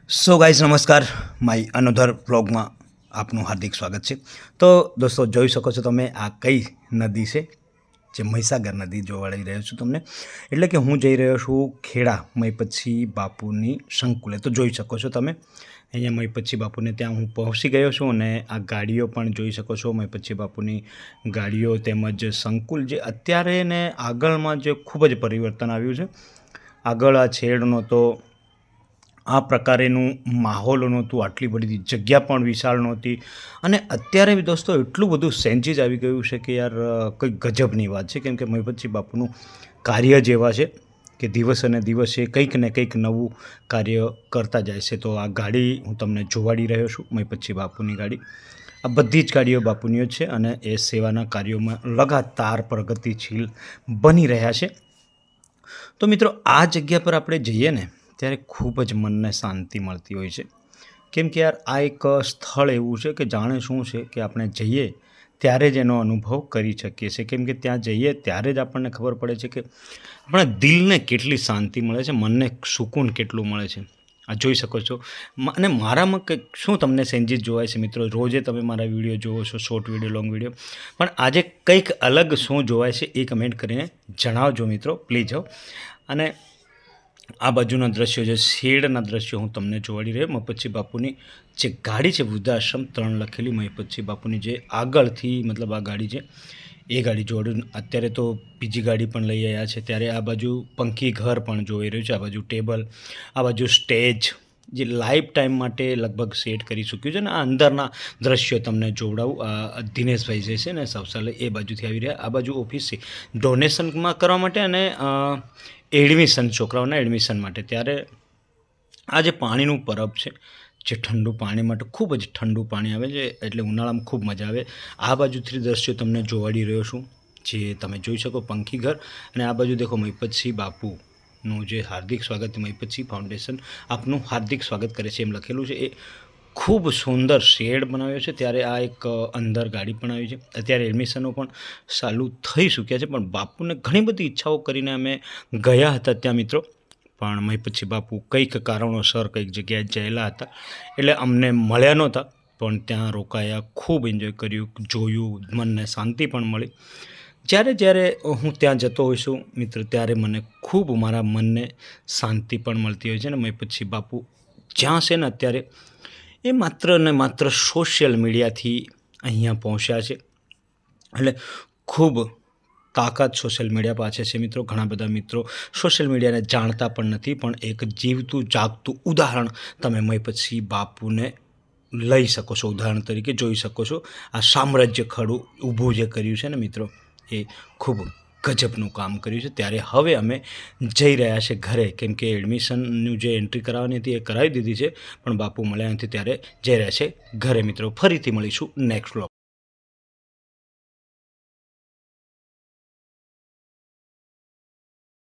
So guys નમસ્કાર, my another વ્લોગમાં આપનું હાર્દિક સ્વાગત છે। તો દોસ્તો જોઈ શકો છો તમે આ કઈ નદી છે, જે મહીસાગર નદી જોવાડી રહ્યો છું તમને। એટલે કે હું જઈ રહ્યો છું ખેડા મહીપતસિંહ બાપુની સંકુલે। તો જોઈ શકો છો તમે અહીંયા મહીપતસિંહ બાપુને ત્યાં હું પહોંચી ગયો છું અને આ ગાડીઓ પણ જોઈ શકો છો, મહીપતસિંહ બાપુની ગાડીઓ તેમજ સંકુલ જે અત્યારે ને આગળમાં જે ખૂબ જ પરિવર્તન આવ્યું છે। આગળ આ છેડ નહોતો, આ પ્રકારેનું માહોલ નહોતું, આટલી બધી જગ્યા પણ વિશાળ નહોતી અને અત્યારે બી દોસ્તો એટલું બધું ચેન્જીસ આવી ગયું છે કે યાર કંઈક ગજબની વાત છે। કેમ કે મહીપતસિંહ બાપુનું કાર્ય જ એવા છે કે દિવસે ને દિવસે કંઈક ને કંઈક નવું કાર્ય કરતા જાય છે। તો આ ગાડી હું તમને જોવાડી રહ્યો છું, મહીપતસિંહ બાપુની ગાડી। આ બધી જ ગાડીઓ બાપુની જ છે અને એ સેવાના કાર્યોમાં લગાતાર પ્રગતિશીલ બની રહ્યા છે। તો મિત્રો આ જગ્યા પર આપણે જઈએ ને ત્યારે ખૂબ જ મનને શાંતિ મળતી હોય છે। કેમ કે યાર આ એક સ્થળ એવું છે કે જાણે શું છે કે આપણે જઈએ ત્યારે જ એનો અનુભવ કરી શકીએ છીએ। કેમ કે ત્યાં જઈએ ત્યારે જ આપણને ખબર પડે છે કે આપણા દિલને કેટલી શાંતિ મળે છે, મનને સુકૂન કેટલું મળે છે। આ જોઈ શકો છો અને મારામાં કંઈક શું તમને ચેન્જીસ જોવાય છે મિત્રો। રોજે તમે મારા વિડીયો જુઓ છો, શોર્ટ વિડીયો, લોંગ વિડીયો, પણ આજે કંઈક અલગ શું જોવાય છે એ કમેન્ટ કરીને જણાવજો મિત્રો પ્લીઝ હો। અને આ બાજુના દ્રશ્યો છે, શેડના દ્રશ્યો હું તમને જોવાડી રહ્યો। મહીપતસિંહ બાપુની જે ગાડી છે વૃદ્ધાશ્રમ 3 લખેલી, મહીપતસિંહ બાપુની જે આગળથી મતલબ આ ગાડી છે એ ગાડી જોડું। અત્યારે તો બીજી ગાડી પણ લઈ આવ્યા છે। ત્યારે આ બાજુ પંખી ઘર પણ જોઈ રહ્યું છે, આ બાજુ ટેબલ, આ બાજુ સ્ટેજ જે લાઈફ ટાઈમ માટે લગભગ સેટ કરી ચૂક્યું છે ને આ અંદરના દ્રશ્યો તમને જોવડાવું। દિનેશભાઈ જે છે ને સૌસાલય એ બાજુથી આવી રહ્યા। આ બાજુ ઓફિસ છે ડોનેશનમાં કરવા માટે અને એડમિશન, છોકરાઓના એડમિશન માટે। ત્યારે આ જે પાણીનું પરબ છે, જે ઠંડુ પાણી માટે ખૂબ જ ઠંડુ પાણી આવે છે, એટલે ઉનાળામાં ખૂબ મજા આવે। આ બાજુથી દ્રશ્યો તમને જોવાડી રહ્યો છું, જે તમે જોઈ શકો પંખી ઘર, અને આ બાજુ દેખો મહીપતસિંહ બાપુનું જે હાર્દિક સ્વાગત, મહીપતસિંહ ફાઉન્ડેશન આપનું હાર્દિક સ્વાગત કરે છે એમ લખેલું છે। એ ખૂબ સુંદર શેડ બનાવ્યો છે। ત્યારે આ એક અંદર ગાડી પણ આવી છે। અત્યારે એડમિશનો પણ ચાલુ થઈ ચૂક્યા છે, પણ બાપુને ઘણી બધી ઈચ્છાઓ કરીને અમે ગયા હતા ત્યાં મિત્રો, પણ મહીપતસિંહ બાપુ કંઈક કારણોસર કંઈક જગ્યાએ ગયેલા હતા એટલે અમને મળ્યા નહોતા, પણ ત્યાં રોકાયા, ખૂબ એન્જોય કર્યું, જોયું, મનને શાંતિ પણ મળી। જ્યારે હું ત્યાં જતો હોઉં છું મિત્ર, ત્યારે મને ખૂબ મારા મનને શાંતિ પણ મળતી હોય છે। ને મહીપતસિંહ બાપુ જ્યાં છે ને અત્યારે એ માત્ર ને માત્ર સોશિયલ મીડિયાથી અહીંયા પહોંચ્યા છે, એટલે ખૂબ તાકાત સોશિયલ મીડિયા પાસે છે મિત્રો। ઘણા બધા મિત્રો સોશિયલ મીડિયાને જાણતા પણ નથી, પણ એક જીવતું જાગતું ઉદાહરણ તમે મહીપતસિંહ બાપુને લઈ શકો છો, ઉદાહરણ તરીકે જોઈ શકો છો। આ સામ્રાજ્ય ખડું ઊભું જે કર્યું છે ને મિત્રો, એ ખૂબ ગજબનું કામ કર્યું છે। ત્યારે હવે અમે જઈ રહ્યા છે ઘરે, કેમ કે એડમિશનનું જે એન્ટ્રી કરાવવાની હતી એ કરાવી દીધી છે, પણ બાપુ મળ્યા નથી, ત્યારે જઈ રહ્યા છે ઘરે મિત્રો। ફરીથી મળીશું નેક્સ્ટ વ્લોગ।